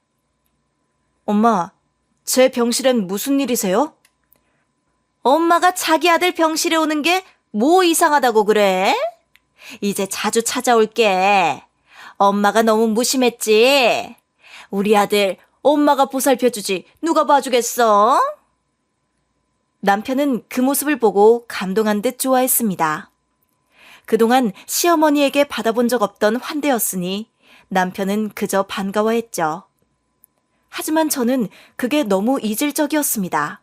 엄마, 제 병실엔 무슨 일이세요? 엄마가 자기 아들 병실에 오는 게 뭐 이상하다고 그래? 이제 자주 찾아올게. 엄마가 너무 무심했지? 우리 아들 엄마가 보살펴주지 누가 봐주겠어? 남편은 그 모습을 보고 감동한 듯 좋아했습니다. 그동안 시어머니에게 받아본 적 없던 환대였으니 남편은 그저 반가워했죠. 하지만 저는 그게 너무 이질적이었습니다.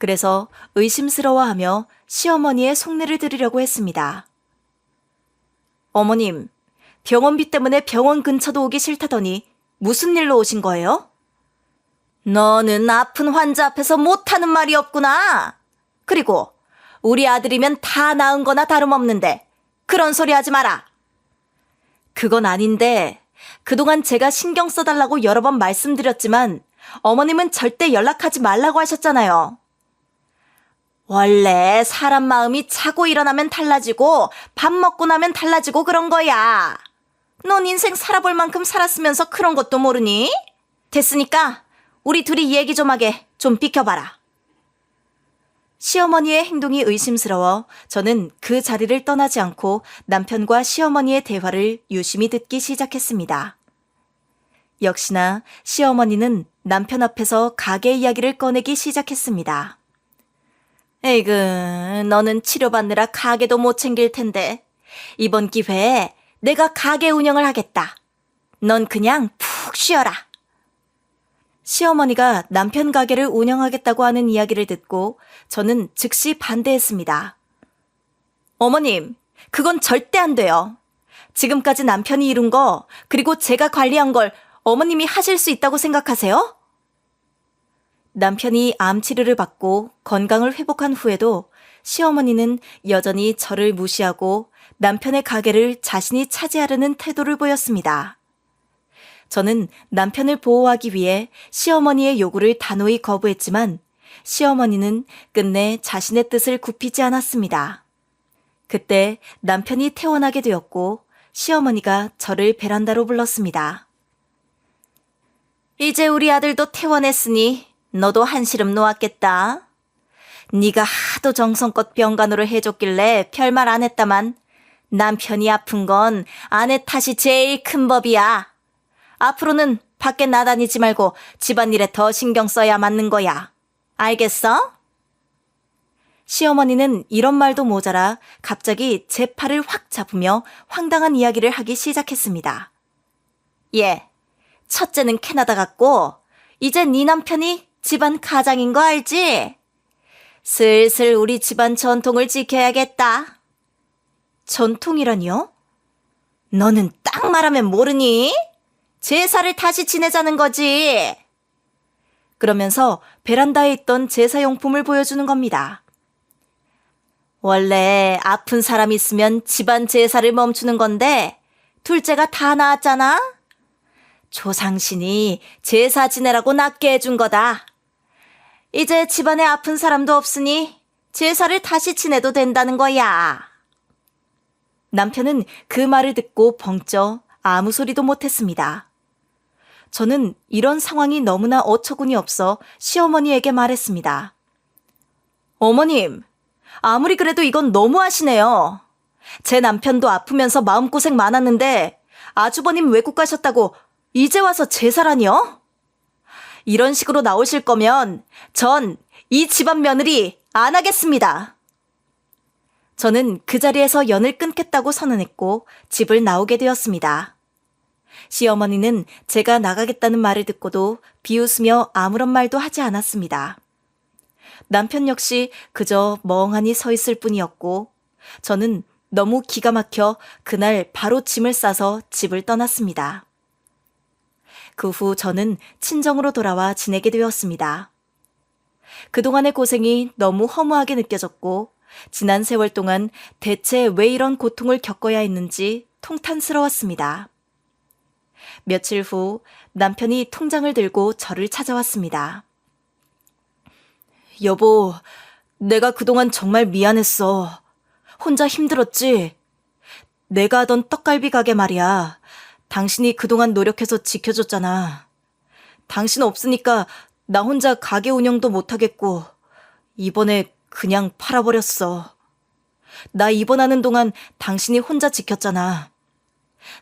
그래서 의심스러워하며 시어머니의 속내를 들으려고 했습니다. 어머님, 병원비 때문에 병원 근처도 오기 싫다더니 무슨 일로 오신 거예요? 너는 아픈 환자 앞에서 못하는 말이 없구나. 그리고 우리 아들이면 다 나은 거나 다름없는데 그런 소리 하지 마라. 그건 아닌데 그동안 제가 신경 써달라고 여러 번 말씀드렸지만 어머님은 절대 연락하지 말라고 하셨잖아요. 원래 사람 마음이 자고 일어나면 달라지고 밥 먹고 나면 달라지고 그런 거야. 넌 인생 살아볼 만큼 살았으면서 그런 것도 모르니? 됐으니까 우리 둘이 얘기 좀 하게 좀 비켜봐라. 시어머니의 행동이 의심스러워 저는 그 자리를 떠나지 않고 남편과 시어머니의 대화를 유심히 듣기 시작했습니다. 역시나 시어머니는 남편 앞에서 가게 이야기를 꺼내기 시작했습니다. 에이그, 너는 치료받느라 가게도 못 챙길 텐데 이번 기회에 내가 가게 운영을 하겠다. 넌 그냥 푹 쉬어라. 시어머니가 남편 가게를 운영하겠다고 하는 이야기를 듣고 저는 즉시 반대했습니다. 어머님, 그건 절대 안 돼요. 지금까지 남편이 이룬 거, 그리고 제가 관리한 걸 어머님이 하실 수 있다고 생각하세요? 남편이 암 치료를 받고 건강을 회복한 후에도 시어머니는 여전히 저를 무시하고 남편의 가게를 자신이 차지하려는 태도를 보였습니다. 저는 남편을 보호하기 위해 시어머니의 요구를 단호히 거부했지만 시어머니는 끝내 자신의 뜻을 굽히지 않았습니다. 그때 남편이 퇴원하게 되었고 시어머니가 저를 베란다로 불렀습니다. 이제 우리 아들도 퇴원했으니 너도 한시름 놓았겠다. 네가 하도 정성껏 병간호를 해줬길래 별말 안 했다만 남편이 아픈 건 아내 탓이 제일 큰 법이야. 앞으로는 밖에 나다니지 말고 집안일에 더 신경 써야 맞는 거야. 알겠어? 시어머니는 이런 말도 모자라 갑자기 제 팔을 확 잡으며 황당한 이야기를 하기 시작했습니다. 예, 첫째는 캐나다 갔고 이제 네 남편이 집안 가장인 거 알지? 슬슬 우리 집안 전통을 지켜야겠다. 전통이라니요? 너는 딱 말하면 모르니? 제사를 다시 지내자는 거지. 그러면서 베란다에 있던 제사용품을 보여주는 겁니다. 원래 아픈 사람 있으면 집안 제사를 멈추는 건데 둘째가 다 나았잖아? 조상신이 제사 지내라고 낫게 해준 거다. 이제 집안에 아픈 사람도 없으니 제사를 다시 지내도 된다는 거야. 남편은 그 말을 듣고 벙쪄 아무 소리도 못했습니다. 저는 이런 상황이 너무나 어처구니 없어 시어머니에게 말했습니다. 어머님, 아무리 그래도 이건 너무하시네요. 제 남편도 아프면서 마음고생 많았는데 아주버님 외국 가셨다고 이제 와서 제사라니요? 이런 식으로 나오실 거면 전 이 집안 며느리 안 하겠습니다. 저는 그 자리에서 연을 끊겠다고 선언했고 집을 나오게 되었습니다. 시어머니는 제가 나가겠다는 말을 듣고도 비웃으며 아무런 말도 하지 않았습니다. 남편 역시 그저 멍하니 서 있을 뿐이었고 저는 너무 기가 막혀 그날 바로 짐을 싸서 집을 떠났습니다. 그 후 저는 친정으로 돌아와 지내게 되었습니다. 그동안의 고생이 너무 허무하게 느껴졌고 지난 세월 동안 대체 왜 이런 고통을 겪어야 했는지 통탄스러웠습니다. 며칠 후 남편이 통장을 들고 저를 찾아왔습니다. 여보, 내가 그동안 정말 미안했어. 혼자 힘들었지? 내가 하던 떡갈비 가게 말이야. 당신이 그동안 노력해서 지켜줬잖아. 당신 없으니까 나 혼자 가게 운영도 못하겠고 이번에 그냥 팔아버렸어. 나 입원하는 동안 당신이 혼자 지켰잖아.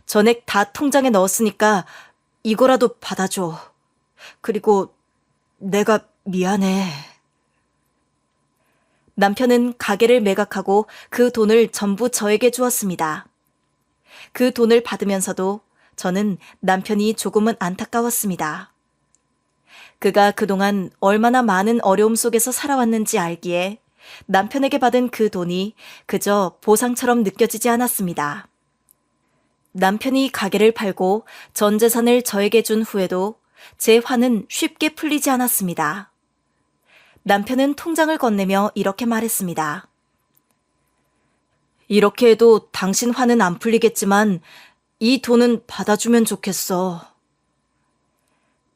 전액 다 통장에 넣었으니까 이거라도 받아줘. 그리고 내가 미안해. 남편은 가게를 매각하고 그 돈을 전부 저에게 주었습니다. 그 돈을 받으면서도 저는 남편이 조금은 안타까웠습니다. 그가 그동안 얼마나 많은 어려움 속에서 살아왔는지 알기에 남편에게 받은 그 돈이 그저 보상처럼 느껴지지 않았습니다. 남편이 가게를 팔고 전 재산을 저에게 준 후에도 제 화는 쉽게 풀리지 않았습니다. 남편은 통장을 건네며 이렇게 말했습니다. 이렇게 해도 당신 화는 안 풀리겠지만 이 돈은 받아주면 좋겠어.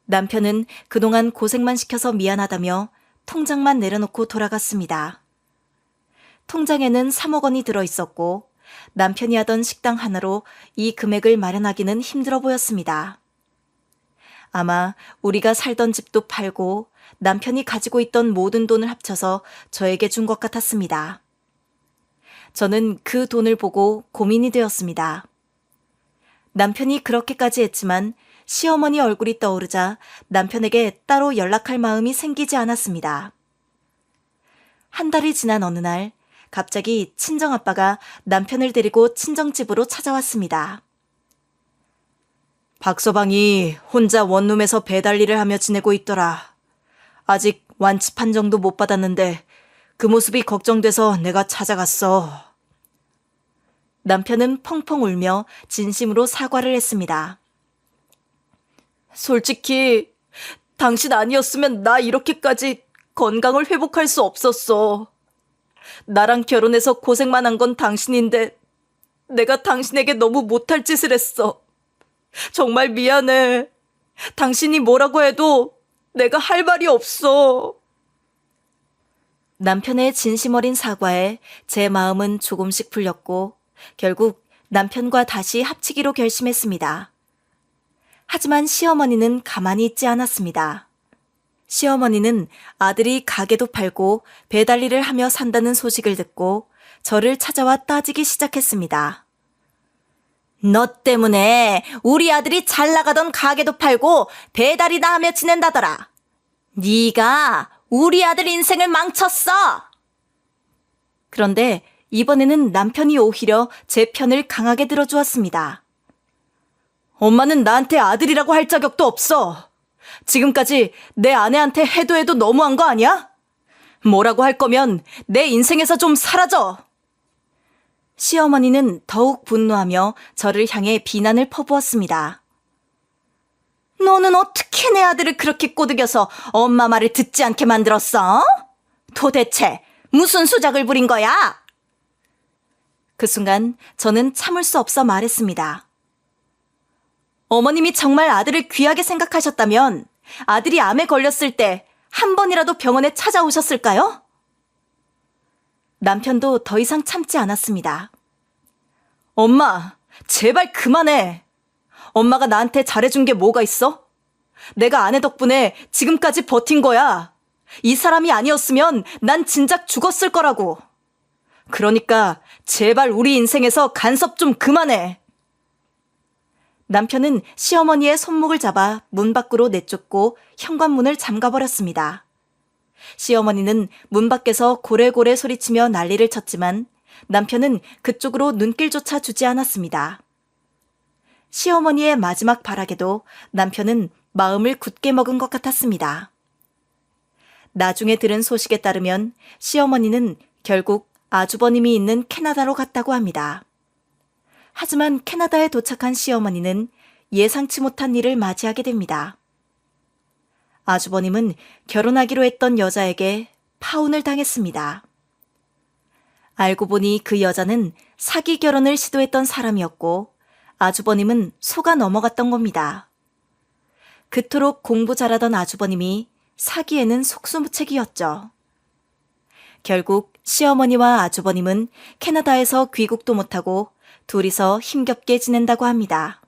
남편은 그동안 고생만 시켜서 미안하다며 통장만 내려놓고 돌아갔습니다. 통장에는 3억 원이 들어있었고 남편이 하던 식당 하나로 이 금액을 마련하기는 힘들어 보였습니다. 아마 우리가 살던 집도 팔고 남편이 가지고 있던 모든 돈을 합쳐서 저에게 준 것 같았습니다. 저는 그 돈을 보고 고민이 되었습니다. 남편이 그렇게까지 했지만 시어머니 얼굴이 떠오르자 남편에게 따로 연락할 마음이 생기지 않았습니다. 한 달이 지난 어느 날 갑자기 친정아빠가 남편을 데리고 친정집으로 찾아왔습니다. 박서방이 혼자 원룸에서 배달 일을 하며 지내고 있더라. 아직 완치 판정도 못 받았는데 그 모습이 걱정돼서 내가 찾아갔어. 남편은 펑펑 울며 진심으로 사과를 했습니다. 솔직히 당신 아니었으면 나 이렇게까지 건강을 회복할 수 없었어. 나랑 결혼해서 고생만 한 건 당신인데 내가 당신에게 너무 못할 짓을 했어. 정말 미안해. 당신이 뭐라고 해도 내가 할 말이 없어. 남편의 진심 어린 사과에 제 마음은 조금씩 풀렸고 결국 남편과 다시 합치기로 결심했습니다. 하지만 시어머니는 가만히 있지 않았습니다. 시어머니는 아들이 가게도 팔고 배달 일을 하며 산다는 소식을 듣고 저를 찾아와 따지기 시작했습니다. 너 때문에 우리 아들이 잘 나가던 가게도 팔고 배달이나 하며 지낸다더라. 네가 우리 아들 인생을 망쳤어. 그런데 이번에는 남편이 오히려 제 편을 강하게 들어주었습니다. 엄마는 나한테 아들이라고 할 자격도 없어. 지금까지 내 아내한테 해도 해도 너무한 거 아니야? 뭐라고 할 거면 내 인생에서 좀 사라져. 시어머니는 더욱 분노하며 저를 향해 비난을 퍼부었습니다. 너는 어떻게 내 아들을 그렇게 꼬드겨서 엄마 말을 듣지 않게 만들었어? 도대체 무슨 수작을 부린 거야? 그 순간 저는 참을 수 없어 말했습니다. 어머님이 정말 아들을 귀하게 생각하셨다면 아들이 암에 걸렸을 때 한 번이라도 병원에 찾아오셨을까요? 남편도 더 이상 참지 않았습니다. 엄마, 제발 그만해. 엄마가 나한테 잘해준 게 뭐가 있어? 내가 아내 덕분에 지금까지 버틴 거야. 이 사람이 아니었으면 난 진작 죽었을 거라고. 그러니까 제발 우리 인생에서 간섭 좀 그만해. 남편은 시어머니의 손목을 잡아 문 밖으로 내쫓고 현관문을 잠가버렸습니다. 시어머니는 문 밖에서 고래고래 소리치며 난리를 쳤지만 남편은 그쪽으로 눈길조차 주지 않았습니다. 시어머니의 마지막 발악에도 남편은 마음을 굳게 먹은 것 같았습니다. 나중에 들은 소식에 따르면 시어머니는 결국 아주버님이 있는 캐나다로 갔다고 합니다. 하지만 캐나다에 도착한 시어머니는 예상치 못한 일을 맞이하게 됩니다. 아주버님은 결혼하기로 했던 여자에게 파혼을 당했습니다. 알고 보니 그 여자는 사기 결혼을 시도했던 사람이었고 아주버님은 속아 넘어갔던 겁니다. 그토록 공부 잘하던 아주버님이 사기에는 속수무책이었죠. 결국 시어머니와 아주버님은 캐나다에서 귀국도 못하고 둘이서 힘겹게 지낸다고 합니다.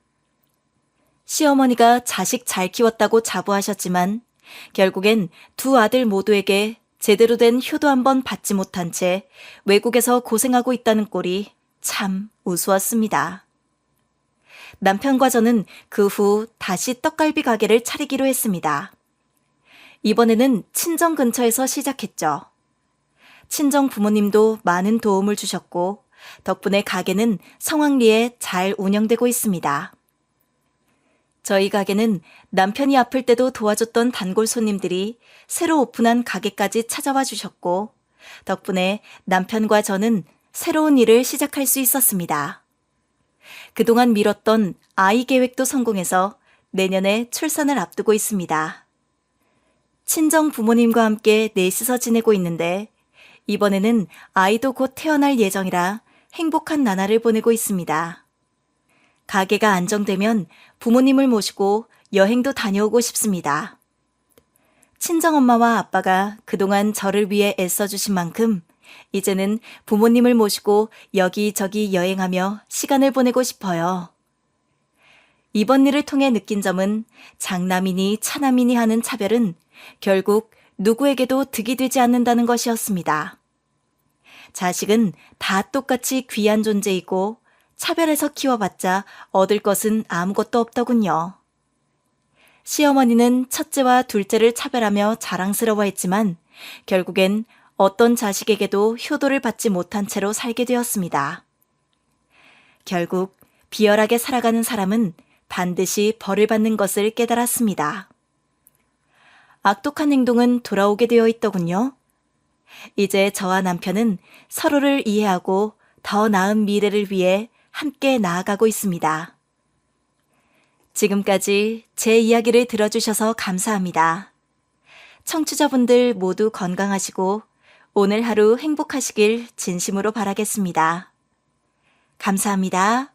시어머니가 자식 잘 키웠다고 자부하셨지만 결국엔 두 아들 모두에게 제대로 된 효도 한번 받지 못한 채 외국에서 고생하고 있다는 꼴이 참 우스웠습니다. 남편과 저는 그 후 다시 떡갈비 가게를 차리기로 했습니다. 이번에는 친정 근처에서 시작했죠. 친정 부모님도 많은 도움을 주셨고 덕분에 가게는 성황리에 잘 운영되고 있습니다. 저희 가게는 남편이 아플 때도 도와줬던 단골 손님들이 새로 오픈한 가게까지 찾아와 주셨고 덕분에 남편과 저는 새로운 일을 시작할 수 있었습니다. 그동안 미뤘던 아이 계획도 성공해서 내년에 출산을 앞두고 있습니다. 친정 부모님과 함께 넷이서 지내고 있는데 이번에는 아이도 곧 태어날 예정이라 행복한 나날을 보내고 있습니다. 가게가 안정되면 부모님을 모시고 여행도 다녀오고 싶습니다. 친정엄마와 아빠가 그동안 저를 위해 애써주신 만큼 이제는 부모님을 모시고 여기저기 여행하며 시간을 보내고 싶어요. 이번 일을 통해 느낀 점은 장남이니 차남이니 하는 차별은 결국 누구에게도 득이 되지 않는다는 것이었습니다. 자식은 다 똑같이 귀한 존재이고 차별해서 키워봤자 얻을 것은 아무것도 없더군요. 시어머니는 첫째와 둘째를 차별하며 자랑스러워했지만 결국엔 어떤 자식에게도 효도를 받지 못한 채로 살게 되었습니다. 결국 비열하게 살아가는 사람은 반드시 벌을 받는 것을 깨달았습니다. 악독한 행동은 돌아오게 되어 있더군요. 이제 저와 남편은 서로를 이해하고 더 나은 미래를 위해 함께 나아가고 있습니다. 지금까지 제 이야기를 들어주셔서 감사합니다. 청취자분들 모두 건강하시고 오늘 하루 행복하시길 진심으로 바라겠습니다. 감사합니다.